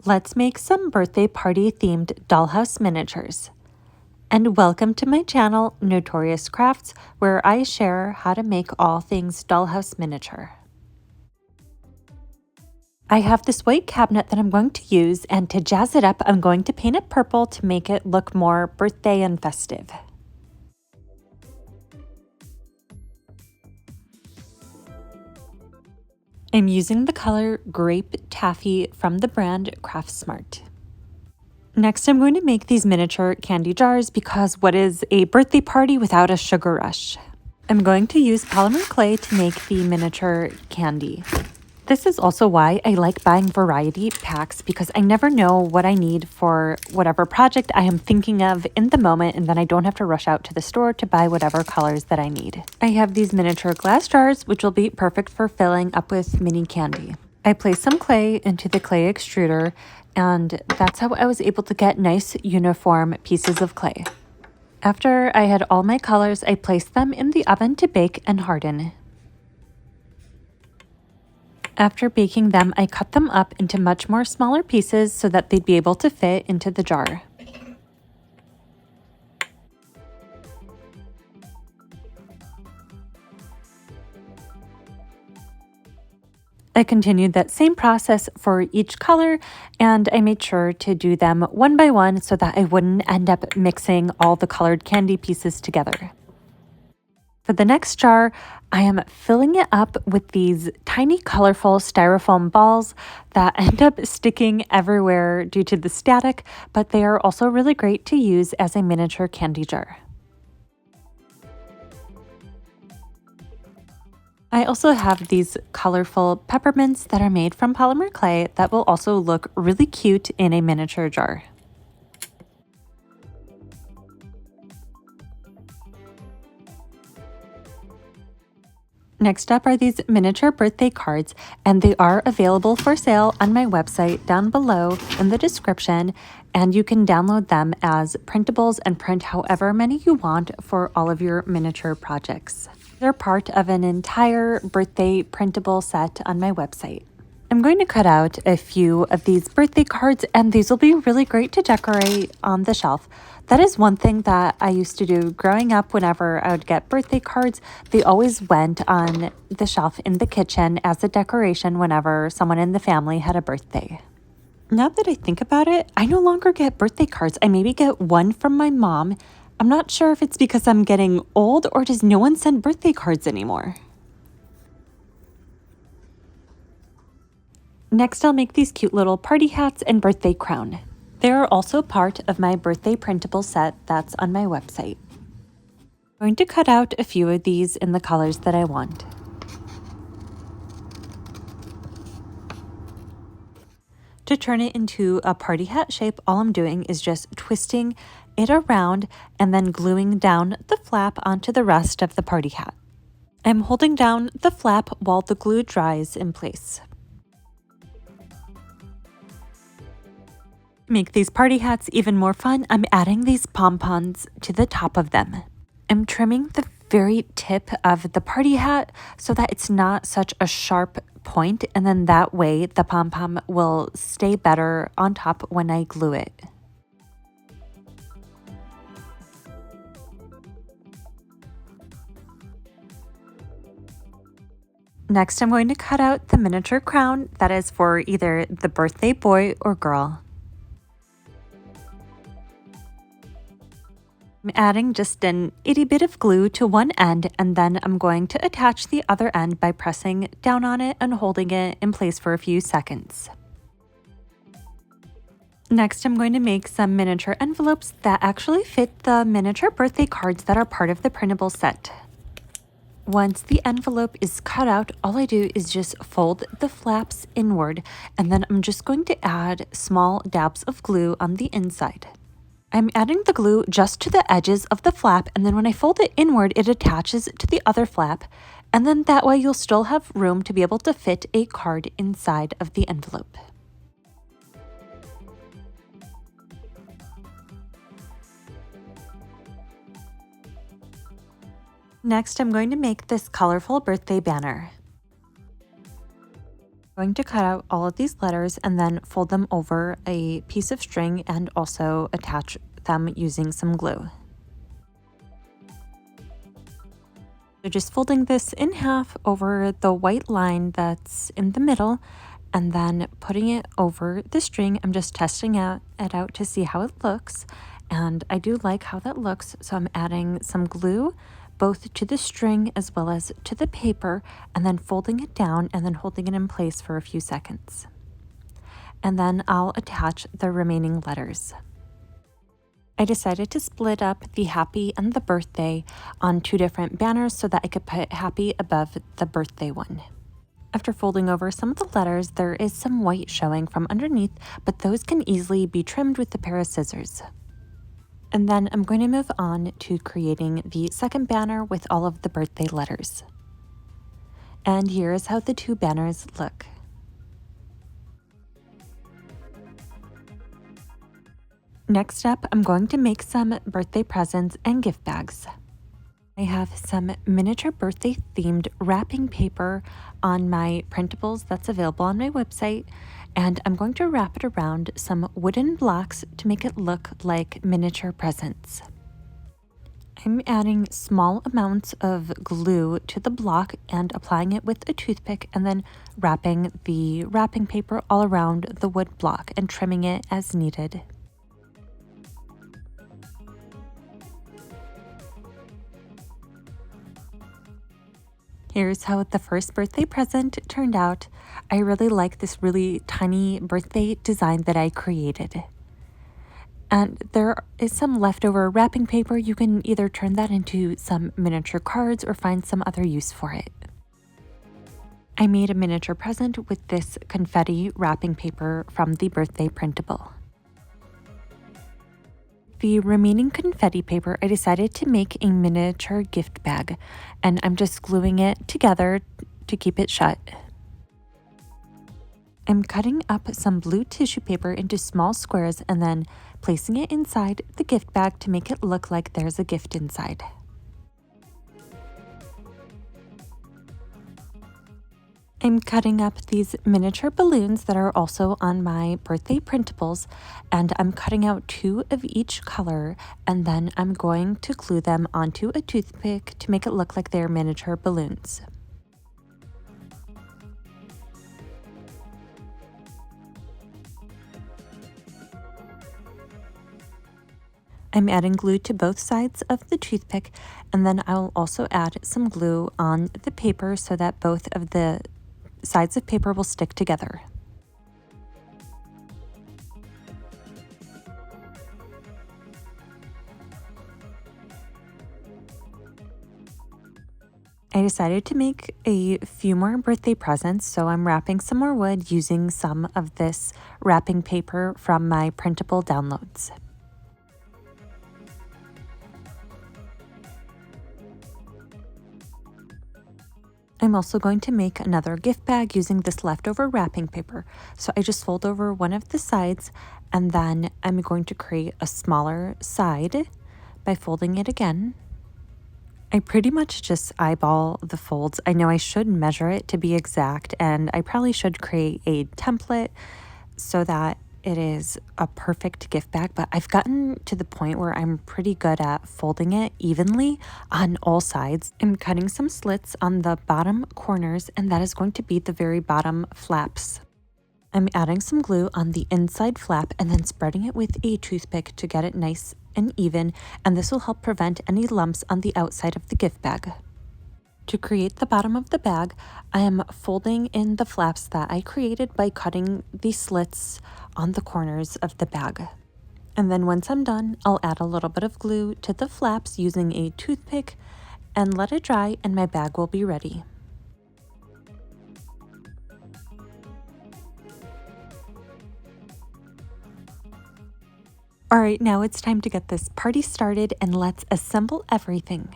Let's make some birthday party themed dollhouse miniatures. And welcome to my channel, Notorious Crafts, where I share how to make all things dollhouse miniature. I have this white cabinet that I'm going to use, and to jazz it up, I'm going to paint it purple to make it look more birthday and festive. I'm using the color Grape Taffy from the brand Craftsmart. Next, I'm going to make these miniature candy jars because what is a birthday party without a sugar rush? I'm going to use polymer clay to make the miniature candy. This is also why I like buying variety packs, because I never know what I need for whatever project I am thinking of in the moment, and then I don't have to rush out to the store to buy whatever colors that I need. I have these miniature glass jars, which will be perfect for filling up with mini candy. I place some clay into the clay extruder, and that's how I was able to get nice uniform pieces of clay. After I had all my colors, I placed them in the oven to bake and harden. After baking them, I cut them up into much more smaller pieces so that they'd be able to fit into the jar. I continued that same process for each color, and I made sure to do them one by one so that I wouldn't end up mixing all the colored candy pieces together. For the next jar, I am filling it up with these tiny colorful styrofoam balls that end up sticking everywhere due to the static, but they are also really great to use as a miniature candy jar. I also have these colorful peppermints that are made from polymer clay that will also look really cute in a miniature jar. Next up are these miniature birthday cards, and they are available for sale on my website down below in the description, and you can download them as printables and print however many you want for all of your miniature projects. They're part of an entire birthday printable set on my website. I'm going to cut out a few of these birthday cards, and these will be really great to decorate on the shelf. That is one thing that I used to do growing up. Whenever I would get birthday cards, they always went on the shelf in the kitchen as a decoration whenever someone in the family had a birthday. Now that I think about it, I no longer get birthday cards. I maybe get one from my mom. I'm not sure if it's because I'm getting old or does no one send birthday cards anymore. Next, I'll make these cute little party hats and birthday crown. They are also part of my birthday printable set that's on my website. I'm going to cut out a few of these in the colors that I want. To turn it into a party hat shape, all I'm doing is just twisting it around and then gluing down the flap onto the rest of the party hat. I'm holding down the flap while the glue dries in place. To make these party hats even more fun, I'm adding these pom-poms to the top of them. I'm trimming the very tip of the party hat so that it's not such a sharp point, and then that way the pom-pom will stay better on top when I glue it. Next, I'm going to cut out the miniature crown that is for either the birthday boy or girl. I'm adding just an itty bit of glue to one end, and then I'm going to attach the other end by pressing down on it and holding it in place for a few seconds. Next, I'm going to make some miniature envelopes that actually fit the miniature birthday cards that are part of the printable set. Once the envelope is cut out, all I do is just fold the flaps inward, and then I'm just going to add small dabs of glue on the inside. I'm adding the glue just to the edges of the flap, and then when I fold it inward, it attaches to the other flap, and then that way you'll still have room to be able to fit a card inside of the envelope. Next, I'm going to make this colorful birthday banner. I'm going to cut out all of these letters and then fold them over a piece of string and also attach them using some glue. So just folding this in half over the white line that's in the middle and then putting it over the string. I'm just testing it out to see how it looks. And I do like how that looks, so I'm adding some glue both to the string as well as to the paper, and then folding it down and then holding it in place for a few seconds. And then I'll attach the remaining letters. I decided to split up the happy and the birthday on 2 different banners so that I could put happy above the birthday one. After folding over some of the letters, there is some white showing from underneath, but those can easily be trimmed with a pair of scissors. And then I'm going to move on to creating the second banner with all of the birthday letters. And here's how the 2 banners look. Next up, I'm going to make some birthday presents and gift bags. I have some miniature birthday themed wrapping paper on my printables that's available on my website, and I'm going to wrap it around some wooden blocks to make it look like miniature presents. I'm adding small amounts of glue to the block and applying it with a toothpick, and then wrapping the wrapping paper all around the wood block and trimming it as needed. Here's how the first birthday present turned out. I really like this really tiny birthday design that I created. And there is some leftover wrapping paper. You can either turn that into some miniature cards or find some other use for it. I made a miniature present with this confetti wrapping paper from the birthday printable. The remaining confetti paper, I decided to make a miniature gift bag, and I'm just gluing it together to keep it shut. I'm cutting up some blue tissue paper into small squares and then placing it inside the gift bag to make it look like there's a gift inside. I'm cutting up these miniature balloons that are also on my birthday printables, and I'm cutting out 2 of each color, and then I'm going to glue them onto a toothpick to make it look like they're miniature balloons. I'm adding glue to both sides of the toothpick, and then I'll also add some glue on the paper so that both of the sides of paper will stick together. I decided to make a few more birthday presents, so I'm wrapping some more wood using some of this wrapping paper from my printable downloads. I'm also going to make another gift bag using this leftover wrapping paper. So I just fold over one of the sides, and then I'm going to create a smaller side by folding it again. I pretty much just eyeball the folds. I know I should measure it to be exact, and I probably should create a template so that it is a perfect gift bag, but I've gotten to the point where I'm pretty good at folding it evenly on all sides. I'm cutting some slits on the bottom corners, and that is going to be the very bottom flaps. I'm adding some glue on the inside flap and then spreading it with a toothpick to get it nice and even, and this will help prevent any lumps on the outside of the gift bag. To create the bottom of the bag, I am folding in the flaps that I created by cutting the slits on the corners of the bag. And then once I'm done, I'll add a little bit of glue to the flaps using a toothpick and let it dry, and my bag will be ready. All right, now it's time to get this party started, and let's assemble everything.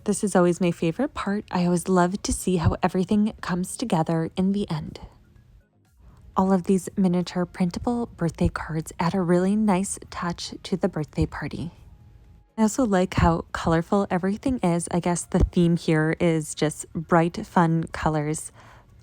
This is always my favorite part. I always love to see how everything comes together in the end. All of these miniature printable birthday cards add a really nice touch to the birthday party. I also like how colorful everything is. I guess the theme here is just bright, fun colors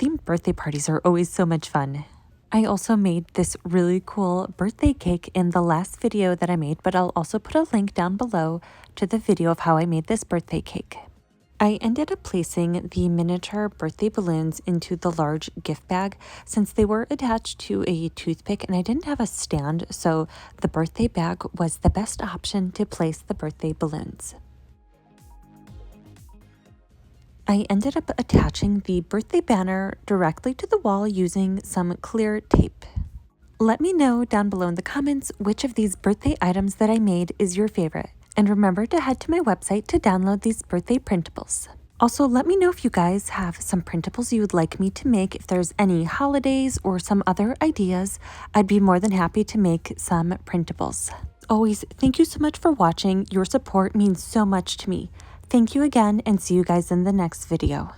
themed birthday parties are always so much fun. I also made this really cool birthday cake in the last video that I made, but I'll also put a link down below to the video of how I made this birthday cake. I ended up placing the miniature birthday balloons into the large gift bag since they were attached to a toothpick and I didn't have a stand, so the birthday bag was the best option to place the birthday balloons. I ended up attaching the birthday banner directly to the wall using some clear tape. Let me know down below in the comments which of these birthday items that I made is your favorite. And remember to head to my website to download these birthday printables. Also, let me know if you guys have some printables you would like me to make. If there's any holidays or some other ideas, I'd be more than happy to make some printables. Always, thank you so much for watching. Your support means so much to me. Thank you again and see you guys in the next video.